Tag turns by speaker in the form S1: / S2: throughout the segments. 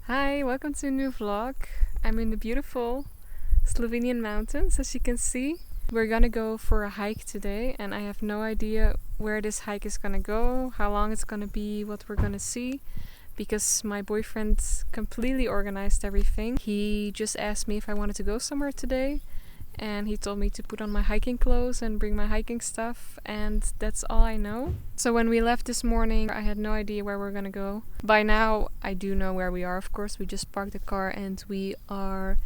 S1: Hi, welcome to a new vlog. I'm in the beautiful Slovenian mountains, as you can see. We're gonna go for a hike today and I have no idea where this hike is gonna go, how long it's gonna be, what we're gonna see, because my boyfriend completely organized everything. He just asked me if I wanted to go somewhere today and he told me to put on my hiking clothes and bring my hiking stuff, and that's all I know. So when we left this morning, I had no idea where we're gonna go. By now I do know where we are, of course. We just parked the car and we are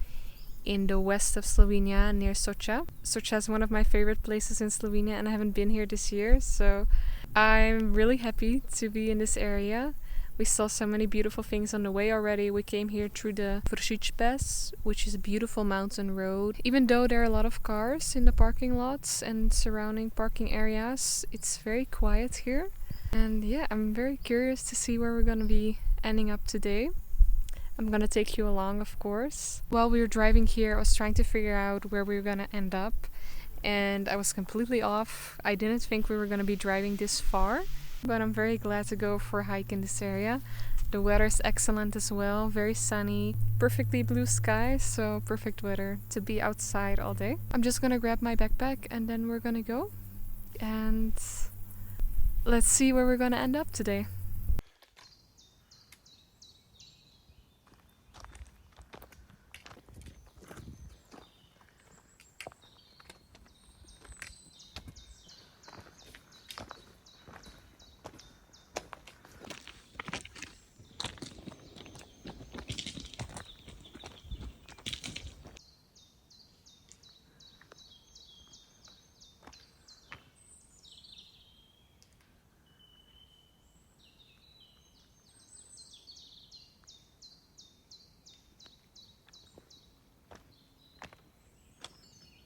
S1: in the west of Slovenia near Soča. Soča is one of my favorite places in Slovenia and I haven't been here this year, so I'm really happy to be in this area. We saw so many beautiful things on the way already. We came here through the Vršič, which is a beautiful mountain road. Even though there are a lot of cars in the parking lots and surrounding parking areas, it's very quiet here. And yeah, I'm very curious to see where we're gonna be ending up today. I'm gonna take you along, of course. While we were driving here, I was trying to figure out where we were gonna end up, and I was completely off. I didn't think we were gonna be driving this far. But I'm very glad to go for a hike in this area. The weather is excellent as well, very sunny, perfectly blue sky, so perfect weather to be outside all day. I'm just gonna grab my backpack and then we're gonna go. And let's see where we're gonna end up today.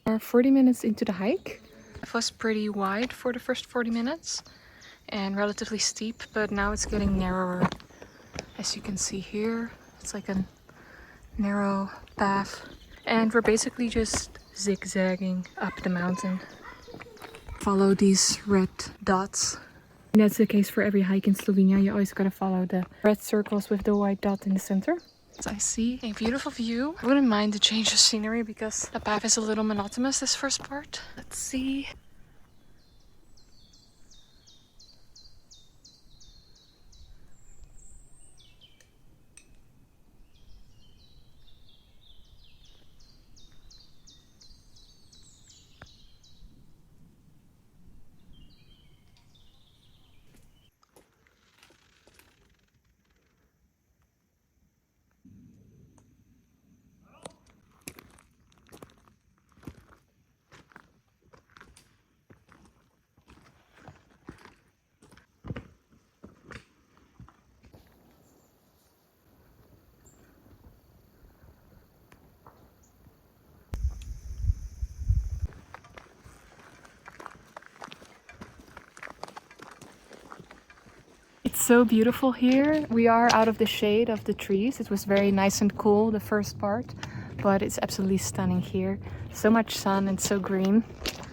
S1: We're 40 minutes into the hike. It was pretty wide for the first 40 minutes and relatively steep, but now it's getting narrower. As you can see here, it's like a narrow path and we're basically just zigzagging up the mountain. Follow these red dots. And that's the case for every hike in Slovenia. You always gotta follow the red circles with the white dot in the center. I see a beautiful view. I wouldn't mind the change of scenery because the path is a little monotonous this first part. Let's see. It's so beautiful here. We are out of the shade of the trees. It was very nice and cool the first part, but it's absolutely stunning here. So much sun and so green.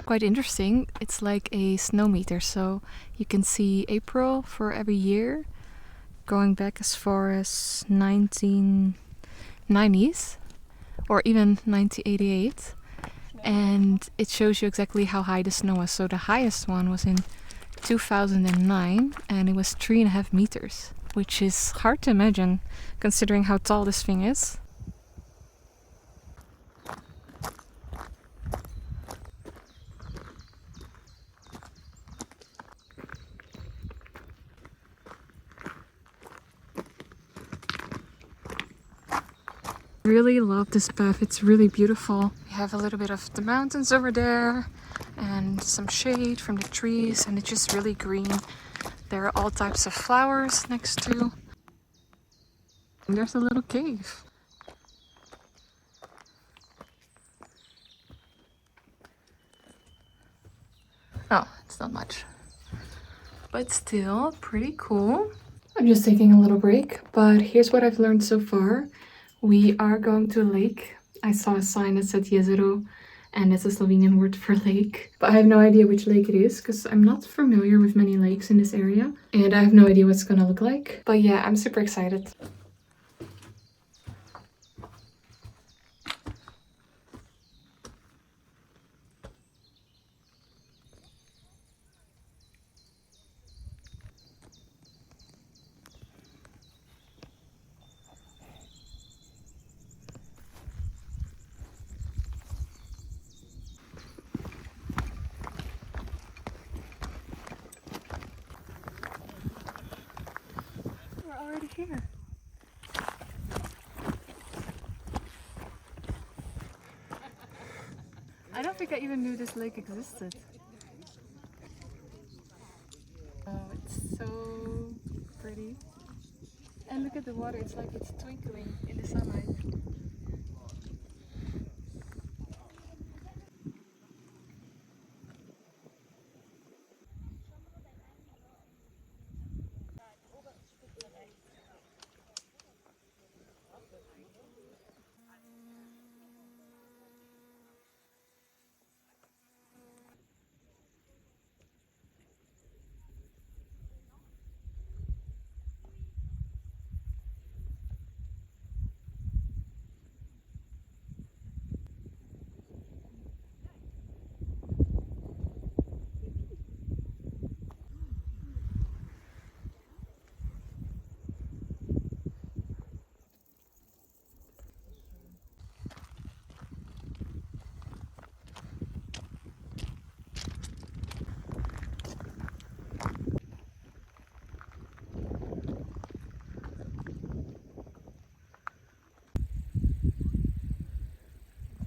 S1: Quite interesting. It's like a snow meter, so you can see April for every year, going back as far as 1990s or even 1988, and it shows you exactly how high the snow was. So the highest one was in 2009 and it was 3.5 meters, which is hard to imagine considering how tall this thing is. Really love this path. It's really beautiful. We have a little bit of the mountains over there and some shade from the trees, and it's just really green. There are all types of flowers next to. And there's a little cave. Oh, it's not much, but still pretty cool. I'm just taking a little break, but here's what I've learned so far. We are going to a lake. I saw a sign that said Jezero, and that's a Slovenian word for lake. But I have no idea which lake it is, because I'm not familiar with many lakes in this area. And I have no idea what it's gonna look like. But yeah, I'm super excited. right here. I don't think I even knew this lake existed. Oh, it's so pretty. And look at the water, it's like it's twinkling in the sunlight.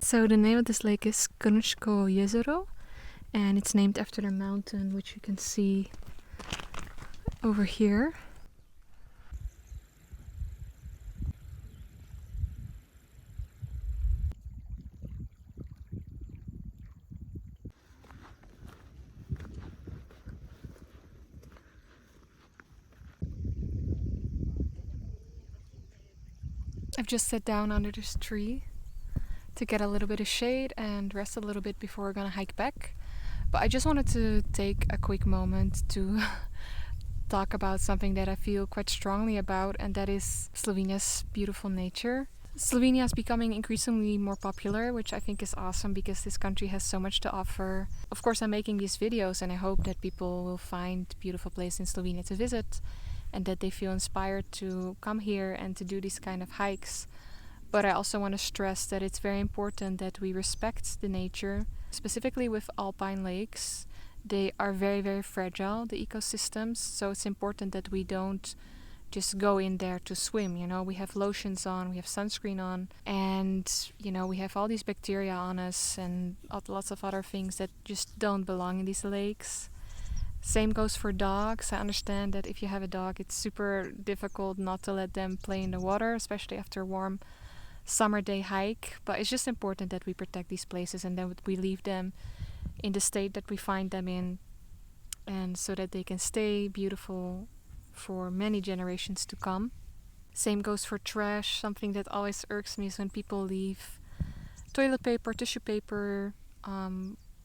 S1: So the name of this lake is Krnsko Jezero, and it's named after the mountain which you can see over here. I've just sat down under this tree to get a little bit of shade and rest a little bit before we're gonna hike back. But I just wanted to take a quick moment to talk about something that I feel quite strongly about, and that is Slovenia's beautiful nature. Slovenia is becoming increasingly more popular, which I think is awesome because this country has so much to offer. Of course, I'm making these videos and I hope that people will find beautiful places in Slovenia to visit and that they feel inspired to come here and to do these kind of hikes. But I also want to stress that it's very important that we respect the nature, specifically with alpine lakes. They are very, very fragile, the ecosystems, so it's important that we don't just go in there to swim. You know, we have lotions on, we have sunscreen on, and you know, we have all these bacteria on us and lots of other things that just don't belong in these lakes. Same goes for dogs. I understand that if you have a dog, it's super difficult not to let them play in the water, especially after a warm summer day hike, but it's just important that we protect these places and that we leave them in the state that we find them in, and so that they can stay beautiful for many generations to come. Same goes for trash. Something that always irks me is when people leave toilet paper, tissue paper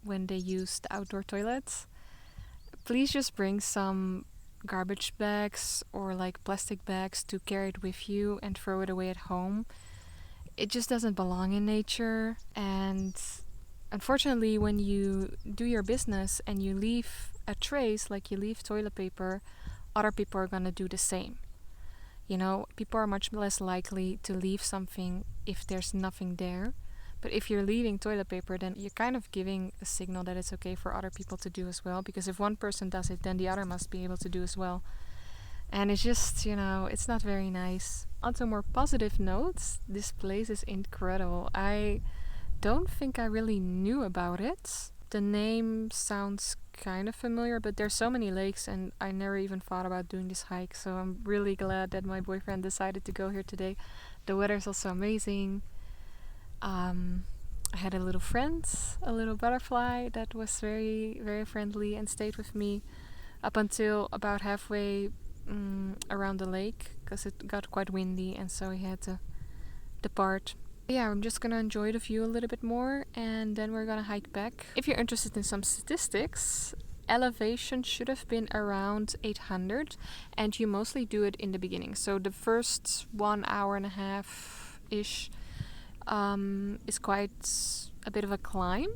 S1: when they use the outdoor toilets. Please just bring some garbage bags or like plastic bags to carry it with you and throw it away at home. It just doesn't belong in nature, and unfortunately when you do your business and you leave a trace, like you leave toilet paper, other people are gonna do the same. You know, people are much less likely to leave something if there's nothing there. But if you're leaving toilet paper, then you're kind of giving a signal that it's okay for other people to do as well, because if one person does it, then the other must be able to do as well. And it's just, you know, it's not very nice. On to more positive notes, this place is incredible. I don't think I really knew about it. The name sounds kind of familiar, but there's so many lakes and I never even thought about doing this hike. So I'm really glad that my boyfriend decided to go here today. The weather's also amazing. I had a little friend, a little butterfly that was very, very friendly and stayed with me up until about halfway around the lake, because it got quite windy and so we had to depart. Yeah, I'm just gonna enjoy the view a little bit more and then we're gonna hike back. If you're interested in some statistics, elevation should have been around 800 and you mostly do it in the beginning. So the first 1 hour and a half ish is quite a bit of a climb.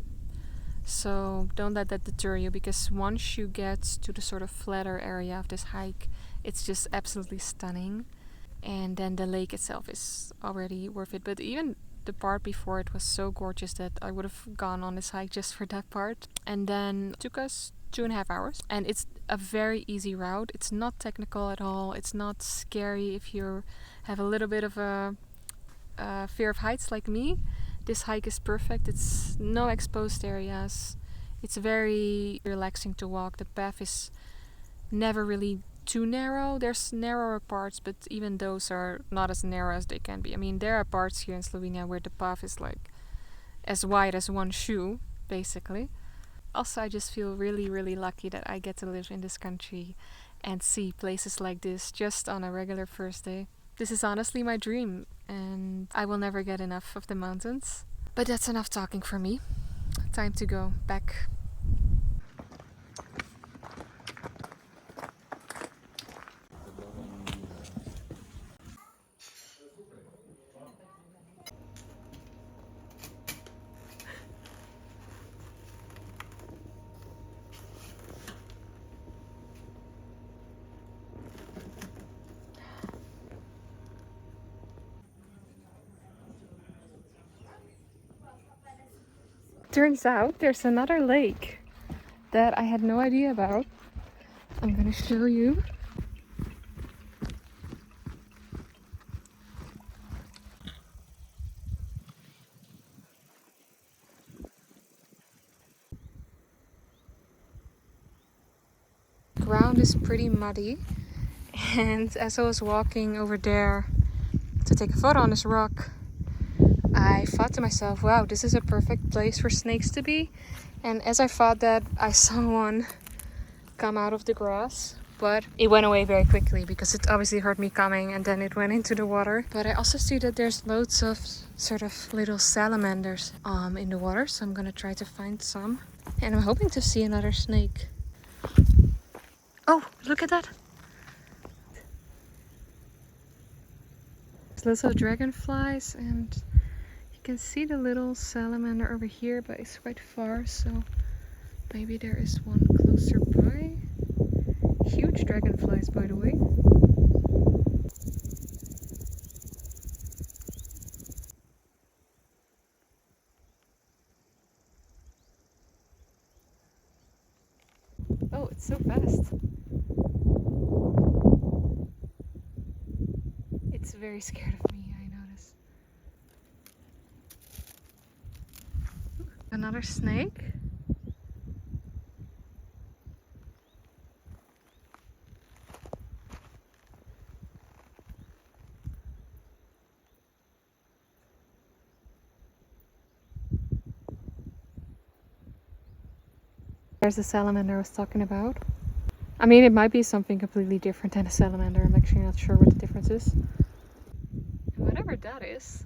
S1: So don't let that deter you, because once you get to the sort of flatter area of this hike, it's just absolutely stunning. And then the lake itself is already worth it. But even the part before it was so gorgeous that I would have gone on this hike just for that part. And then it took us 2.5 hours, and it's a very easy route. It's not technical at all. It's not scary if you have a little bit of a fear of heights like me. This hike is perfect. It's no exposed areas. It's very relaxing to walk. The path is never really too narrow. There's narrower parts, but even those are not as narrow as they can be. I mean, there are parts here in Slovenia where the path is like as wide as one shoe, basically. Also, I just feel really, really lucky that I get to live in this country and see places like this just on a regular first day. This is honestly my dream, and I will never get enough of the mountains. But that's enough talking for me. Time to go back. Turns out there's another lake that I had no idea about. I'm gonna show you. The ground is pretty muddy, and as I was walking over there to take a photo on this rock, I thought to myself, wow, this is a perfect place for snakes to be. And as I thought that, I saw one come out of the grass, but it went away very quickly because it obviously heard me coming and then it went into the water. But I also see that there's loads of sort of little salamanders in the water, so I'm gonna try to find some. And I'm hoping to see another snake. Oh, look at that! There's lots of dragonflies, and you can see the little salamander over here, but it's quite far, so maybe there is one closer by. Huge dragonflies, by the way. Oh, it's so fast. It's very scared of me, I notice. Another snake. There's the salamander I was talking about. I mean, it might be something completely different than a salamander. I'm actually not sure what the difference is. And whatever that is,